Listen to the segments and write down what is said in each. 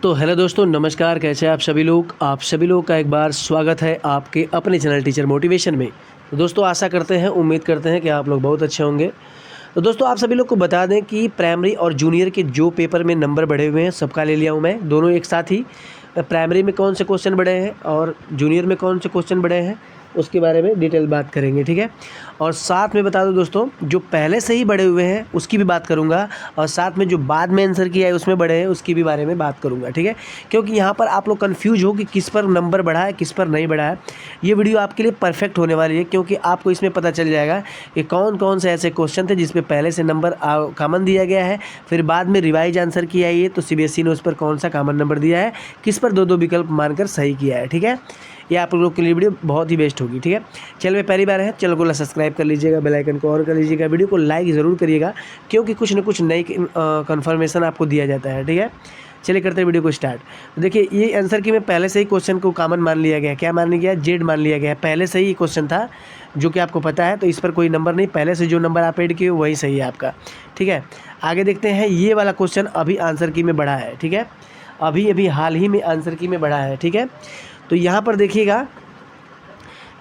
तो हेलो दोस्तों, नमस्कार। कैसे हैं आप सभी लोग का एक बार स्वागत है आपके अपने चैनल टीचर मोटिवेशन में। तो दोस्तों आशा करते हैं, उम्मीद करते हैं कि आप लोग बहुत अच्छे होंगे। तो दोस्तों आप सभी लोग को बता दें कि प्राइमरी और जूनियर के जो पेपर में नंबर बढ़े हुए हैं सबका ले लिया हूँ मैं, दोनों एक साथ ही। प्राइमरी में कौन से क्वेश्चन बढ़े हैं और जूनियर में कौन से क्वेश्चन बढ़े हैं उसके बारे में डिटेल बात करेंगे, ठीक है। और साथ में बता दूं दोस्तों, जो पहले से ही बढ़े हुए हैं उसकी भी बात करूंगा, और साथ में जो बाद में आंसर किया है उसमें बढ़े हैं उसकी भी बारे में बात करूंगा, ठीक है। क्योंकि यहाँ पर आप लोग कन्फ्यूज हो कि किस पर नंबर बढ़ा है किस पर नहीं बढ़ा है। ये वीडियो आपके लिए परफेक्ट होने वाली है, क्योंकि आपको इसमें पता चल जाएगा कि कौन कौन से ऐसे क्वेश्चन थे जिसपे पहले से नंबर कॉमन दिया गया है, फिर बाद में रिवाइज आंसर किया है ये, तो सीबीएसई ने उस पर कौन सा कॉमन नंबर दिया है, किस पर दो दो विकल्प मानकर सही किया है, ठीक है। ये आप लोग के लिए वीडियो बहुत ही बेस्ट होगी, ठीक है। चैनल पे पहली बार है, चैनल को सब्सक्राइब कर लीजिएगा, बेल आइकन को ऑन कर लीजिएगा, वीडियो को लाइक ज़रूर करिएगा, क्योंकि कुछ न कुछ नई कंफर्मेशन आपको दिया जाता है, ठीक है। चलिए करते हैं वीडियो को स्टार्ट। तो देखिए, ये आंसर की में पहले से ही क्वेश्चन को कॉमन मान लिया गया है। क्या मान लिया गया? जेड मान लिया गया है। पहले से ही क्वेश्चन था जो कि आपको पता है, तो इस पर कोई नंबर नहीं, पहले से जो नंबर आप ऐड किए वही सही है आपका, ठीक है। आगे देखते हैं, ये वाला क्वेश्चन अभी आंसर की में बढ़ा है, ठीक है। अभी हाल ही में आंसर की में बढ़ा है, ठीक है। तो यहाँ पर देखिएगा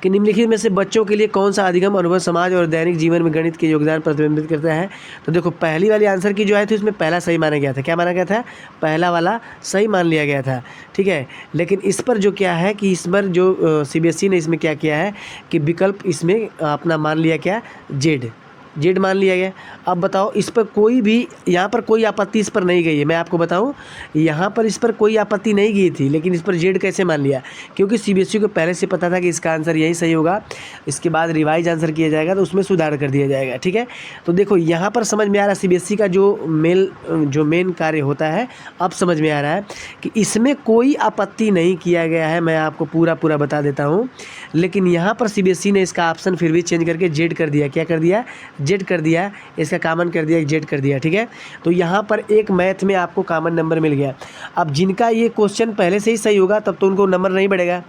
कि निम्नलिखित में से बच्चों के लिए कौन सा अधिगम अनुभव समाज और दैनिक जीवन में गणित के योगदान प्रतिबिंबित करता है। तो देखो, पहली वाली आंसर की जो है थी उसमें पहला सही माना गया था। क्या माना गया था? पहला वाला सही मान लिया गया था, ठीक है। लेकिन इस पर जो क्या है कि इस पर जो सीबीएसई ने इसमें क्या किया है कि विकल्प इसमें अपना मान लिया, क्या? जेड मान लिया गया। अब बताओ, इस पर कोई भी, यहाँ पर कोई आपत्ति इस पर नहीं गई है। मैं आपको बताऊँ, यहाँ पर इस पर कोई आपत्ति नहीं गई थी, लेकिन इस पर जेड कैसे मान लिया? क्योंकि सीबीएसई को पहले से पता था कि इसका आंसर यही सही होगा, इसके बाद रिवाइज आंसर किया जाएगा तो उसमें सुधार कर दिया जाएगा, ठीक है। तो देखो, यहाँ पर समझ में आ रहा है सीबीएसई का जो मेन कार्य होता है, अब समझ में आ रहा है कि इसमें कोई आपत्ति नहीं किया गया है। मैं आपको पूरा बता देता हूँ, लेकिन यहाँ पर सीबीएसई ने इसका ऑप्शन फिर भी चेंज करके जेड कर दिया। क्या कर दिया? जेड कर दिया। इसका कॉमन कर दिया, जेड कर दिया, ठीक है। तो यहाँ पर एक मैथ में आपको कॉमन नंबर मिल गया। अब जिनका ये क्वेश्चन पहले से ही सही होगा तब तो उनको नंबर नहीं बढ़ेगा,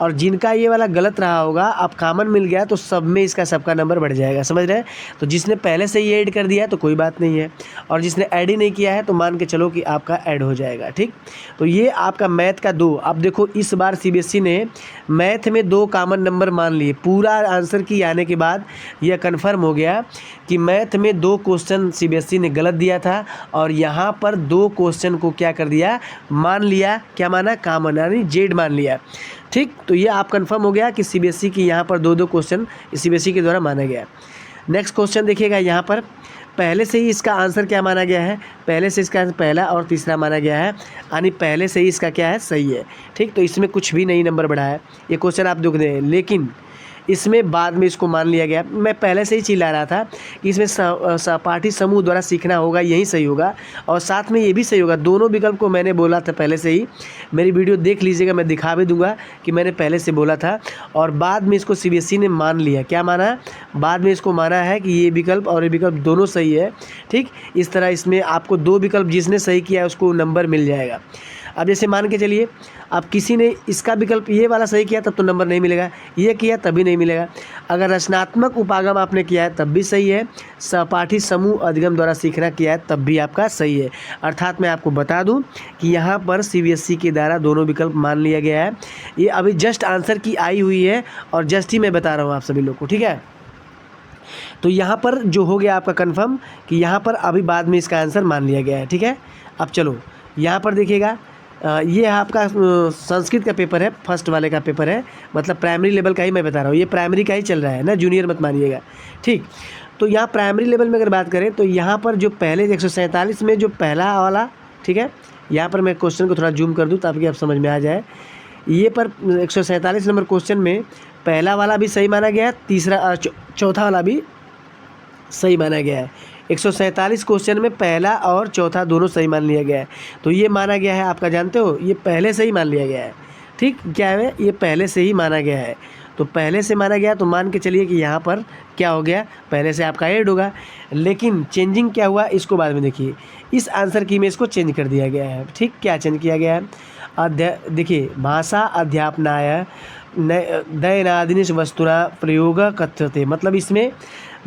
और जिनका ये वाला गलत रहा होगा, अब कॉमन मिल गया तो सब में इसका सबका नंबर बढ़ जाएगा, समझ रहे हैं। तो जिसने पहले से ही ऐड कर दिया है तो कोई बात नहीं है, और जिसने ऐड ही नहीं किया है तो मान के चलो कि आपका ऐड हो जाएगा, ठीक। तो ये आपका मैथ का 2। अब देखो, इस बार सीबीएसई ने मैथ में 2 कॉमन नंबर मान लिए। पूरा आंसर की आने के बाद यह कन्फर्म हो गया कि मैथ में 2 क्वेश्चन सीबीएसई ने गलत दिया था, और यहाँ पर 2 क्वेश्चन को क्या कर दिया? मान लिया। क्या माना? कॉमन, यानी जेड मान लिया, ठीक। तो ये आप कंफर्म हो गया कि सीबीएसई की यहाँ पर 2 क्वेश्चन सीबीएसई के द्वारा माना गया। नेक्स्ट क्वेश्चन देखिएगा, यहाँ पर पहले से ही इसका आंसर क्या माना गया है? पहले से इसका पहला और तीसरा माना गया है, यानी पहले से ही इसका क्या है? सही है, ठीक। तो इसमें कुछ भी नहीं नंबर बढ़ा है, ये क्वेश्चन आप देख रहे हैं। लेकिन इसमें बाद में इसको मान लिया गया। मैं पहले से ही चिल्ला रहा था कि इसमें सहपाठी समूह द्वारा सीखना होगा, यही सही होगा, और साथ में ये भी सही होगा। दोनों विकल्प को मैंने बोला था पहले से ही, मेरी वीडियो देख लीजिएगा, मैं दिखा भी दूंगा कि मैंने पहले से बोला था। और बाद में इसको सीबीएसई ने मान लिया। क्या माना? बाद में इसको माना है कि ये विकल्प और ये विकल्प दोनों सही है, ठीक। इस तरह इसमें आपको 2 विकल्प जिसने सही किया है उसको नंबर मिल जाएगा। अब जैसे मान के चलिए, अब किसी ने इसका विकल्प ये वाला सही किया तब तो नंबर नहीं मिलेगा, ये किया तभी नहीं मिलेगा। अगर रचनात्मक उपागम आपने किया है तब भी सही है, सहपाठी समूह अधिगम द्वारा सीखना किया है तब भी आपका सही है। अर्थात मैं आपको बता दूं कि यहाँ पर सीबीएसई के द्वारा दोनों विकल्प मान लिया गया है। ये अभी जस्ट आंसर की आई हुई है, और जस्ट ही मैं बता रहा हूँ आप सभी लोग को, ठीक है। तो यहाँ पर जो हो गया आपका कन्फर्म कि यहाँ पर अभी बाद में इसका आंसर मान लिया गया है, ठीक है। अब चलो यहाँ पर देखिएगा, ये आपका संस्कृत का पेपर है, फर्स्ट वाले का पेपर है, मतलब प्राइमरी लेवल का ही मैं बता रहा हूँ, ये प्राइमरी का ही चल रहा है ना, जूनियर मत मानिएगा, ठीक। तो यहाँ प्राइमरी लेवल में अगर बात करें तो यहाँ पर जो पहले 147 में जो पहला वाला, ठीक है, यहाँ पर मैं क्वेश्चन को थोड़ा जूम कर दूँ ताकि आप समझ में आ जाए। ये पर 147 नंबर क्वेश्चन में पहला वाला भी सही माना गया है, तीसरा चौथा वाला भी सही माना गया है। 147 क्वेश्चन में पहला और चौथा दोनों सही मान लिया गया है। तो ये माना गया है आपका, जानते हो, ये पहले से ही मान लिया गया है, ठीक। क्या है? ये पहले से ही माना गया है। तो पहले से माना गया तो मान के चलिए कि यहाँ पर क्या हो गया? पहले से आपका ऐड होगा। लेकिन चेंजिंग क्या हुआ इसको बाद में देखिए। इस आंसर की में इसको चेंज कर दिया गया है, ठीक। क्या चेंज किया गया है? देखिए, भाषा अध्यापनाय दैनादिनीश वस्तुना प्रयोग कथ्यते, मतलब इसमें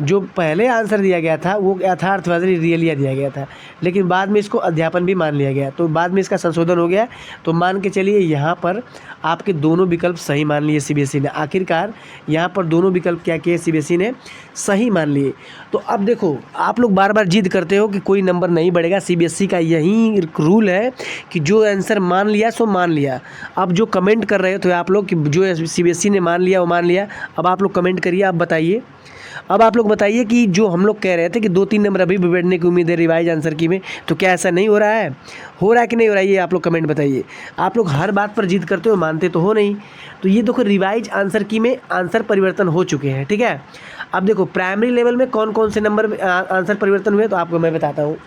जो पहले आंसर दिया गया था वो क्या था, अर्थशास्त्री रियलिया दिया गया था, लेकिन बाद में इसको अध्यापन भी मान लिया गया, तो बाद में इसका संशोधन हो गया। तो मान के चलिए यहाँ पर आपके दोनों विकल्प सही मान लिए सीबीएसई ने। आखिरकार यहाँ पर दोनों विकल्प क्या किए, सीबीएसई ने सही मान लिए। तो अब देखो, आप लोग बार बार जिद करते हो कि कोई नंबर नहीं बढ़ेगा, सीबीएसई का यही रूल है कि जो आंसर मान लिया सो मान लिया। अब जो कमेंट कर रहे थे आप लोग कि जो सीबीएसई ने मान लिया वो मान लिया, अब आप लोग कमेंट करिए, आप बताइए। अब आप लोग बताइए कि जो हम लोग कह रहे थे कि 2-3 नंबर अभी भी बढ़ने की उम्मीद है रिवाइज आंसर की में, तो क्या ऐसा नहीं हो रहा है? हो रहा है कि नहीं हो रहा है, ये आप लोग कमेंट बताइए। आप लोग हर बात पर जिद करते हो, मानते तो हो नहीं। तो ये देखो, रिवाइज आंसर की में आंसर परिवर्तन हो चुके हैं, ठीक है। अब देखो प्राइमरी लेवल में कौन कौन से नंबर आंसर परिवर्तन हुए, तो आपको मैं बताता हूँ,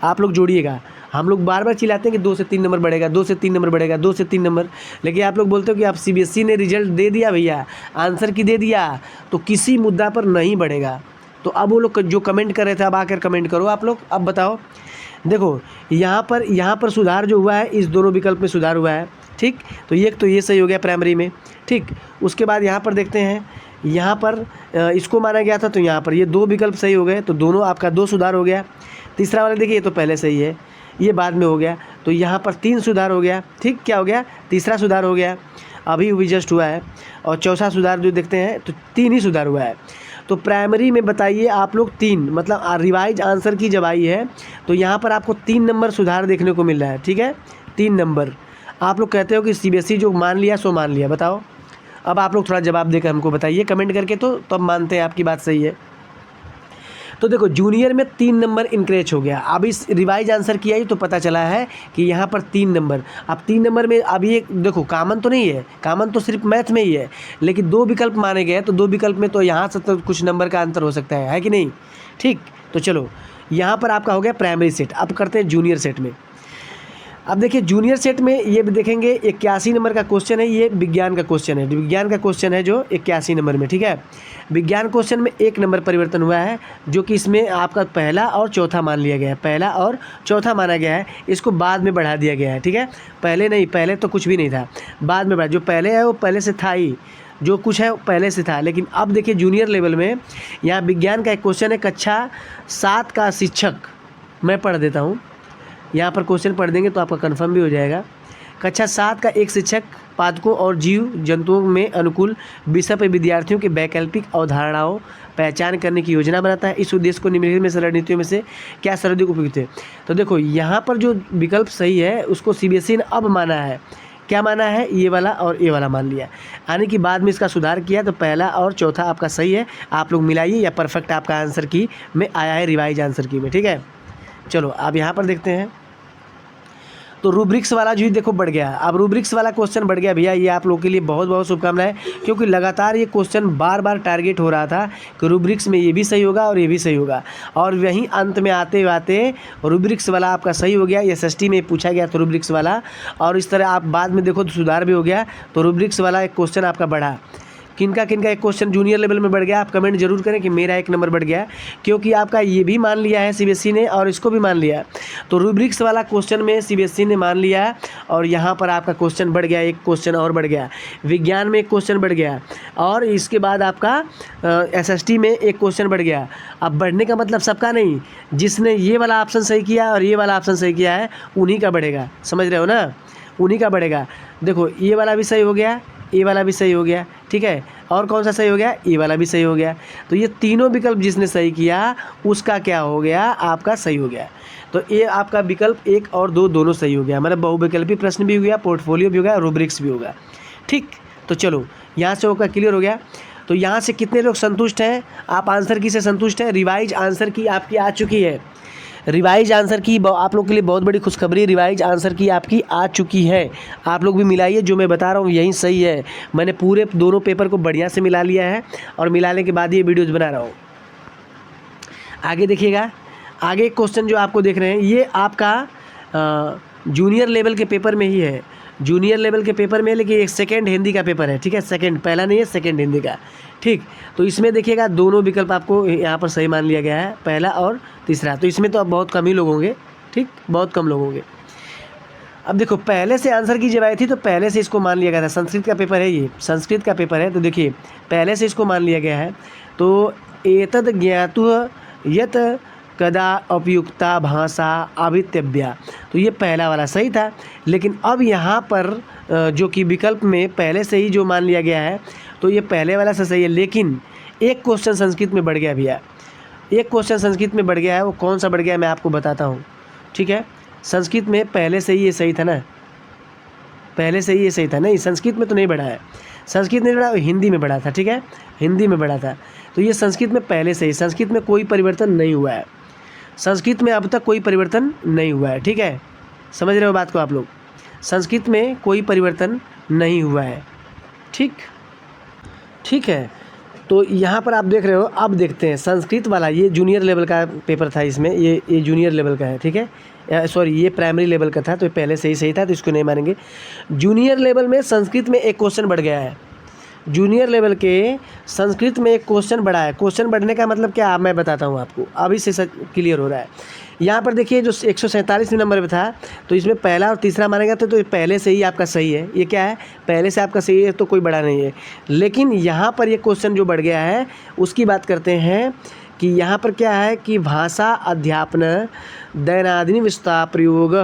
आप लोग जोड़िएगा। हम लोग बार बार चिल्लाते हैं कि 2 से 3 नंबर बढ़ेगा, 2 से 3 नंबर बढ़ेगा, 2 से 3 नंबर, लेकिन आप लोग बोलते हो कि आप सीबीएसई ने रिजल्ट दे दिया भैया, आंसर की दे दिया, तो किसी मुद्दा पर नहीं बढ़ेगा। तो अब वो लोग जो कमेंट कर रहे थे, अब आकर कमेंट करो आप लोग, अब बताओ। देखो यहाँ पर सुधार जो हुआ है, इस दोनों विकल्प में सुधार हुआ है, ठीक। तो ये सही हो गया प्राइमरी में, ठीक। उसके बाद यहाँ पर देखते हैं, यहाँ पर इसको माना गया था, तो यहाँ पर ये 2 विकल्प सही हो गए, तो दोनों आपका 2 सुधार हो गया। तीसरा वाला देखिए, ये तो पहले सही है, ये बाद में हो गया, तो यहाँ पर 3 सुधार हो गया, ठीक। क्या हो गया, तीसरा सुधार हो गया, अभी जस्ट हुआ है। और चौथा सुधार जो देखते हैं तो 3 ही सुधार हुआ है। तो प्राइमरी में बताइए आप लोग 3, मतलब रिवाइज आंसर की जब आई है तो यहाँ पर आपको 3 नंबर सुधार देखने को मिल रहा है, ठीक है, 3 नंबर। आप लोग कहते हो कि सीबीएसई जो मान लिया सो मान लिया, बताओ। अब आप लोग थोड़ा जवाब देकर हमको बताइए कमेंट करके, तो तब मानते हैं आपकी बात सही है। तो देखो जूनियर में 3 नंबर इंक्रीज हो गया। अब इस रिवाइज आंसर किया ही तो पता चला है कि यहाँ पर 3 नंबर। अब 3 नंबर में अभी एक देखो, कॉमन तो नहीं है, कॉमन तो सिर्फ मैथ में ही है, लेकिन 2 विकल्प माने गए, तो 2 विकल्प में तो यहाँ से तो कुछ नंबर का अंतर हो सकता है कि नहीं, ठीक। तो चलो यहाँ पर आपका हो गया प्राइमरी सेट। अब करते हैं जूनियर सेट में। अब देखिए जूनियर सेट में ये भी देखेंगे, 81 नंबर का क्वेश्चन है, ये विज्ञान का क्वेश्चन है, विज्ञान का क्वेश्चन है जो 81 नंबर में, ठीक है। विज्ञान क्वेश्चन में 1 नंबर परिवर्तन हुआ है, जो कि इसमें आपका पहला और चौथा मान लिया गया है, पहला और चौथा माना गया है, इसको बाद में बढ़ा दिया गया है, ठीक है। पहले नहीं, पहले तो कुछ भी नहीं था, बाद में बढ़ा। जो पहले है वो पहले से था ही, जो कुछ है वो पहले से था। लेकिन अब देखिए जूनियर लेवल में यहाँ विज्ञान का एक क्वेश्चन है, कक्षा 7 का शिक्षक, मैं पढ़ देता हूँ, यहाँ पर क्वेश्चन पढ़ देंगे तो आपका कंफर्म भी हो जाएगा। कक्षा 7 का एक शिक्षक पादपों और जीव जंतुओं में अनुकूल विषय पर विद्यार्थियों के वैकल्पिक अवधारणाओं पहचान करने की योजना बनाता है। इस उद्देश्य को निम्नलिखित में से रणनीतियों में से क्या सर्वाधिक उपयुक्त है? तो देखो यहाँ पर जो विकल्प सही है उसको सीबीएसई ने अब माना है। क्या माना है? ये वाला और ये वाला मान लिया, यानी कि बाद में इसका सुधार किया, तो पहला और चौथा आपका सही है। आप लोग मिलाइए, या परफेक्ट आपका आंसर की में आया है रिवाइज आंसर की में, ठीक है। चलो अब यहाँ पर देखते हैं, तो रूब्रिक्स वाला जो देखो बढ़ गया। अब रूब्रिक्स वाला क्वेश्चन बढ़ गया भैया, ये आप लोगों के लिए बहुत बहुत शुभकामनाएं, क्योंकि लगातार ये क्वेश्चन बार बार टारगेट हो रहा था कि रूब्रिक्स में ये भी सही होगा और ये भी सही होगा, और वहीं अंत में आते आते रूब्रिक्स वाला आपका सही हो गया। एसएसटी में पूछा गया तो रूब्रिक्स वाला, और इस तरह आप बाद में देखो तो सुधार भी हो गया, तो रूब्रिक्स वाला एक क्वेश्चन आपका बढ़ा। किनका एक क्वेश्चन जूनियर लेवल में बढ़ गया, आप कमेंट जरूर करें कि मेरा 1 नंबर बढ़ गया, क्योंकि आपका ये भी मान लिया है सीबीएसई ने और इसको भी मान लिया। तो रूब्रिक्स वाला क्वेश्चन में सीबीएसई ने मान लिया है, और यहाँ पर आपका क्वेश्चन बढ़ गया, एक क्वेश्चन और बढ़ गया। विज्ञान में एक क्वेश्चन बढ़ गया, और इसके बाद आपका एसएसटी में एक क्वेश्चन बढ़ गया। अब बढ़ने का मतलब सबका नहीं, जिसने ये वाला ऑप्शन सही किया और ये वाला ऑप्शन सही किया है उन्हीं का बढ़ेगा, समझ रहे हो ना, उन्हीं का बढ़ेगा। देखो ये वाला भी सही हो गया, ये वाला भी सही हो गया, ठीक है। और कौन सा सही हो गया? ये वाला भी सही हो गया। तो ये तीनों विकल्प जिसने सही किया उसका क्या हो गया? आपका सही हो गया। तो ये आपका विकल्प 1 और 2 दोनों सही हो गया, मतलब बहुविकल्पी प्रश्न भी हो गया, पोर्टफोलियो भी हो गया, रूब्रिक्स भी होगा, ठीक। तो चलो यहाँ से होगा क्लियर हो गया। तो यहाँ से कितने लोग संतुष्ट हैं? आप आंसर की से संतुष्ट हैं? रिवाइज आंसर की आपकी आ चुकी है, रिवाइज आंसर की आप लोग के लिए बहुत बड़ी खुशखबरी, रिवाइज आंसर की आपकी आ चुकी है। आप लोग भी मिलाइए, जो मैं बता रहा हूँ यही सही है। मैंने पूरे दोनों पेपर को बढ़िया से मिला लिया है, और मिलाने के बाद ये वीडियोज़ बना रहा हूँ। आगे देखिएगा, आगे एक क्वेश्चन जो आपको देख रहे हैं ये आपका जूनियर लेवल के पेपर में ही है, जूनियर लेवल के पेपर में, लेकिन एक सेकेंड हिंदी का पेपर है, ठीक है। सेकेंड, पहला नहीं है, सेकेंड हिंदी का, ठीक। तो इसमें देखिएगा दोनों विकल्प आपको यहाँ पर सही मान लिया गया है, पहला और तीसरा। तो इसमें तो अब बहुत कम ही लोग होंगे, ठीक, बहुत कम लोग होंगे। अब देखो पहले से आंसर की जब आई थी तो पहले से इसको मान लिया गया था। संस्कृत का पेपर है, ये संस्कृत का पेपर है, तो देखिए पहले से इसको मान लिया गया है। तो एतद ज्ञातुः यत कदा उपयुक्ता भाषा अभितव्या। तो ये पहला वाला सही था, लेकिन अब यहाँ पर जो कि विकल्प में पहले से ही जो मान लिया गया है तो ये पहले वाला से सही है, लेकिन एक क्वेश्चन संस्कृत में बढ़ गया भैया। एक क्वेश्चन संस्कृत में बढ़ गया है, वो कौन सा बढ़ गया है मैं आपको बताता हूँ, ठीक है। संस्कृत में पहले से ही ये सही था ना, पहले से ही ये सही था, नहीं संस्कृत में तो नहीं बढ़ा है, संस्कृत नहीं बढ़ा, हिंदी में बढ़ा था, ठीक है, हिंदी में बढ़ा था। तो ये संस्कृत में पहले से ही, संस्कृत में कोई परिवर्तन नहीं हुआ है, संस्कृत में अब तक कोई परिवर्तन नहीं हुआ है, ठीक है, समझ रहे हो बात को आप लोग। संस्कृत में कोई परिवर्तन नहीं हुआ है, ठीक है। तो यहाँ पर आप देख रहे हो, अब देखते हैं संस्कृत वाला, ये जूनियर लेवल का पेपर था, इसमें ये जूनियर लेवल का है, ठीक है, सॉरी ये प्राइमरी लेवल का था, तो पहले से ही सही था, तो इसको नहीं मानेंगे। जूनियर लेवल में संस्कृत में एक क्वेश्चन बढ़ गया है, जूनियर लेवल के संस्कृत में एक क्वेश्चन बढ़ा है। क्वेश्चन बढ़ने का मतलब क्या, मैं बताता हूँ आपको, अभी से क्लियर हो रहा है। यहाँ पर देखिए जो 147वें नंबर पे था, तो इसमें पहला और तीसरा मानेगा तो ये पहले से ही आपका सही है। ये क्या है, पहले से आपका सही है, तो कोई बड़ा नहीं है। लेकिन यहाँ पर ये क्वेश्चन जो बढ़ गया है उसकी बात करते हैं कि यहाँ पर क्या है कि भाषा अध्यापन दैनादिनी विस्तार प्रयोग,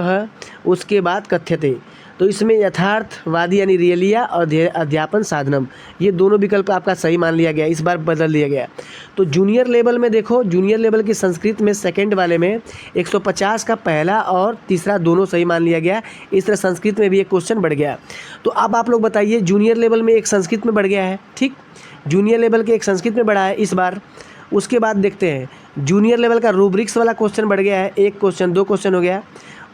उसके बाद कथ्यते। तो इसमें यथार्थवादी यानी रियलिया और अध्यापन साधनम, ये दोनों विकल्प आपका सही मान लिया गया, इस बार बदल दिया गया। तो जूनियर लेवल में देखो, जूनियर लेवल की संस्कृत में सेकंड वाले में 150 का पहला और तीसरा दोनों सही मान लिया गया। इस तरह संस्कृत में भी एक क्वेश्चन बढ़ गया। तो अब आप लोग बताइए, जूनियर लेवल में एक संस्कृत में बढ़ गया है, ठीक, जूनियर लेवल के एक संस्कृत में बढ़ा है इस बार। उसके बाद देखते हैं जूनियर लेवल का रूब्रिक्स वाला क्वेश्चन बढ़ गया है, एक क्वेश्चन, दो क्वेश्चन हो गया।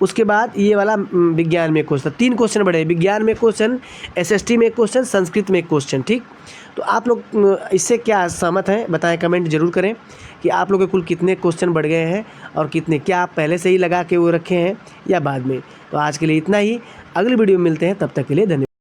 उसके बाद ये वाला विज्ञान में क्वेश्चन, तीन क्वेश्चन बढ़े, विज्ञान में क्वेश्चन, एसएसटी में क्वेश्चन, संस्कृत में क्वेश्चन, ठीक। तो आप लोग इससे क्या सहमत हैं बताएं, कमेंट जरूर करें कि आप लोग के कुल कितने क्वेश्चन बढ़ गए हैं और कितने, क्या आप पहले से ही लगा के वो रखे हैं या बाद में। तो आज के लिए इतना ही, अगली वीडियो में मिलते हैं, तब तक के लिए धन्यवाद।